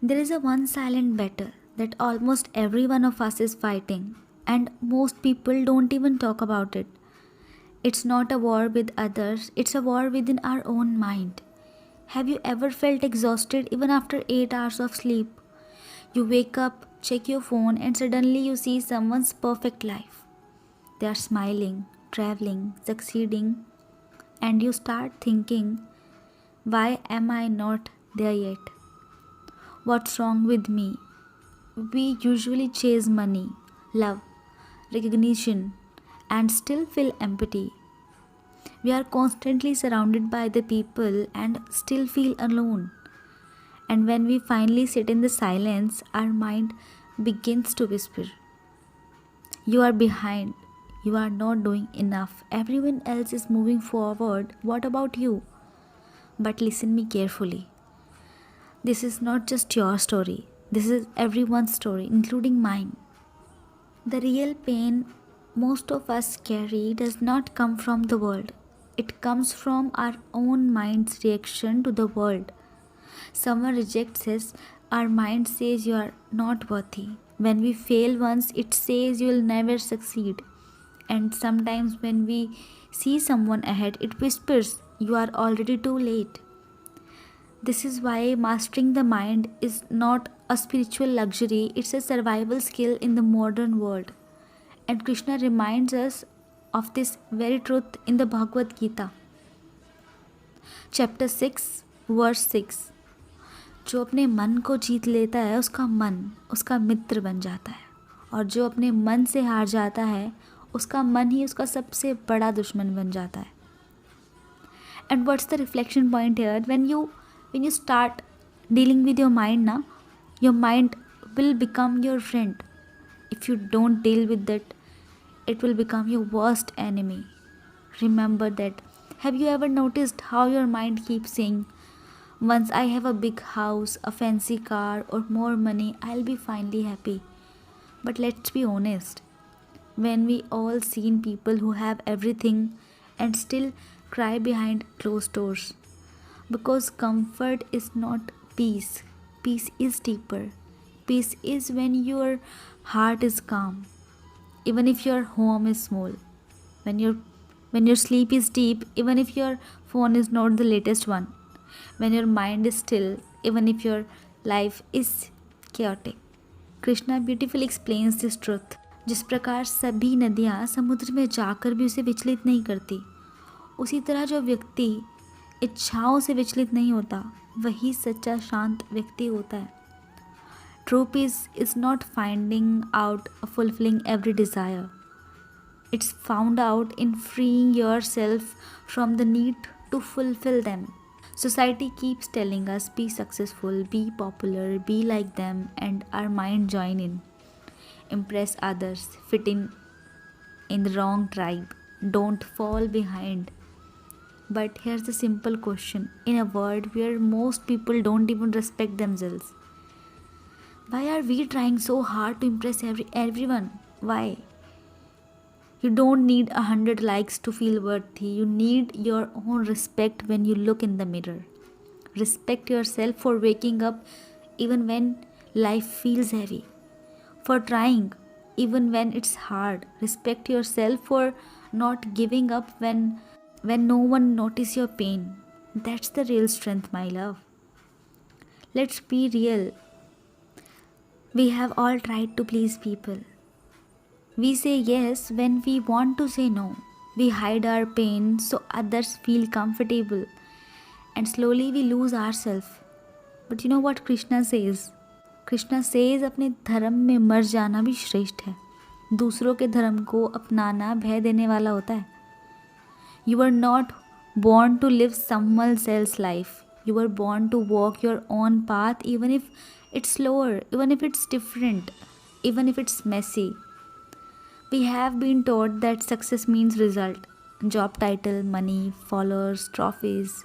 There is a one silent battle that almost every one of us is fighting, and most people don't even talk about it. It's not a war with others, it's a war within our own mind. Have you ever felt exhausted even after 8 hours of sleep? You wake up, check your phone, and suddenly you see someone's perfect life. They are smiling, traveling, succeeding, and you start thinking, why am I not there yet? What's wrong with me? We usually chase money, love, recognition, and still feel empty. We are constantly surrounded by the people and still feel alone. And when we finally sit in the silence, our mind begins to whisper, you are behind. You are not doing enough. Everyone else is moving forward. What about you? But listen me carefully. This is not just your story. This is everyone's story, including mine. The real pain most of us carry does not come from the world. It comes from our own mind's reaction to the world. Someone rejects us, our mind says you are not worthy. When we fail once, it says you will never succeed. And sometimes when we see someone ahead, it whispers, you are already too late. This is why mastering the mind is not a spiritual luxury, it's a survival skill in the modern world. And Krishna reminds us of this very truth in the Bhagavad Gita, chapter 6, verse 6. जो अपने मन को जीत लेता है उसका मन उसका मित्र बन जाता है, और जो अपने मन से हार जाता है उसका मन ही उसका सबसे बड़ा दुश्मन बन जाता है. And what's the reflection point here? When you start dealing with your mind now, your mind will become your friend. If you don't deal with that, it will become your worst enemy. Remember that. Have you ever noticed how your mind keeps saying, once I have a big house, a fancy car, or more money, I'll be finally happy. But let's be honest. When we all seen people who have everything and still cry behind closed doors. Because comfort is not peace. Peace is deeper. Peace is when your heart is calm. Even if your home is small. When your sleep is deep, even if your phone is not the latest one. When your mind is still, even if your life is chaotic. Krishna beautifully explains this truth. जिस प्रकार सभी नदियाँ समुद्र में जाकर भी उसे विचलित नहीं करती, उसी तरह जो व्यक्ति इच्छाओं से विचलित नहीं होता वही सच्चा शांत व्यक्ति होता है. True peace is not finding out fulfilling every desire. It's found out in freeing yourself from the need to fulfil them. Society keeps telling us be successful, be popular, be like them, and our mind join in. Impress others, fit in the wrong tribe, don't fall behind. But here's the simple question. In a world where most people don't even respect themselves, why are we trying so hard to impress everyone? Why? You don't need 100 likes to feel worthy. You need your own respect when you look in the mirror. Respect yourself for waking up even when life feels heavy. For trying even when it's hard. Respect yourself for not giving up when no one notices your pain. That's the real strength, my love. Let's be real. We have all tried to please people. We say yes when we want to say no. We hide our pain so others feel comfortable. And slowly we lose ourselves. But you know what Krishna says? Krishna says अपने धर्म में मर जाना भी श्रेष्ठ है. दूसरों के धर्म को अपनाना भय देने वाला होता है. You are not born to live someone else's life. You were born to walk your own path, even if it's slower, even if it's different, even if it's messy. We have been taught that success means result, job title, money, followers, trophies.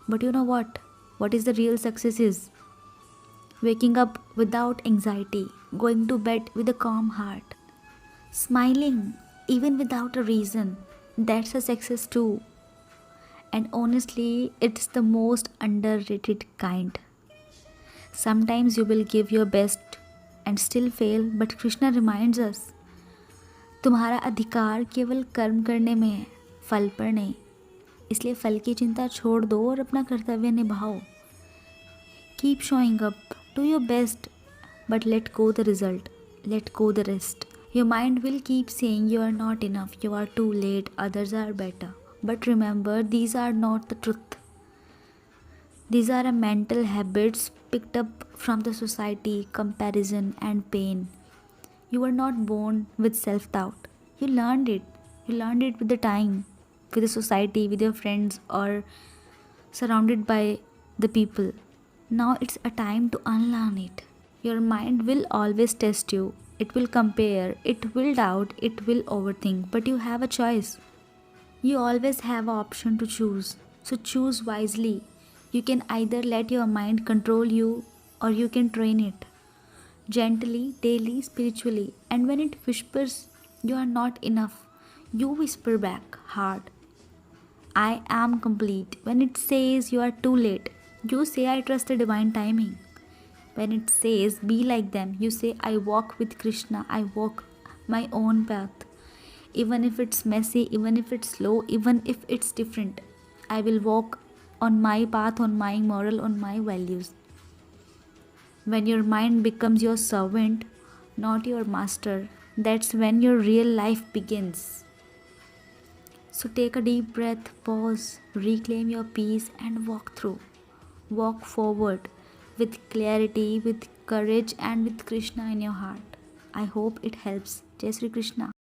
But you know what? What is the real success is? Waking up without anxiety, going to bed with a calm heart, smiling even without a reason. That's a success too. And honestly, it's the most underrated kind. Sometimes you will give your best and still fail, but Krishna reminds us, तुम्हारा अधिकार केवल कर्म करने में है, फल पर नहीं। इसलिए फल की चिंता छोड़ दो और अपना कर्तव्य निभाओ। Keep showing up, do your best, but let go the result, let go the rest. Your mind will keep saying you are not enough, you are too late, others are better. But remember, these are not the truth. These are a mental habits picked up from the society, comparison and pain. You were not born with self-doubt. You learned it. You learned it with the time, with the society, with your friends, or surrounded by the people. Now it's a time to unlearn it. Your mind will always test you. It will compare, it will doubt, it will overthink, but you have a choice. You always have an option to choose. So choose wisely. You can either let your mind control you or you can train it. Gently, daily, spiritually. And when it whispers, you are not enough, you whisper back hard, I am complete. When it says you are too late, you say I trust the divine timing. When it says be like them, you say I walk with Krishna, I walk my own path. Even if it's messy, even if it's slow, even if it's different, I will walk on my path, on my moral, on my values. When your mind becomes your servant, not your master, that's when your real life begins. So take a deep breath, pause, reclaim your peace, and walk through. Walk forward with clarity, with courage, and with Krishna in your heart. I hope it helps. Jai Sri Krishna.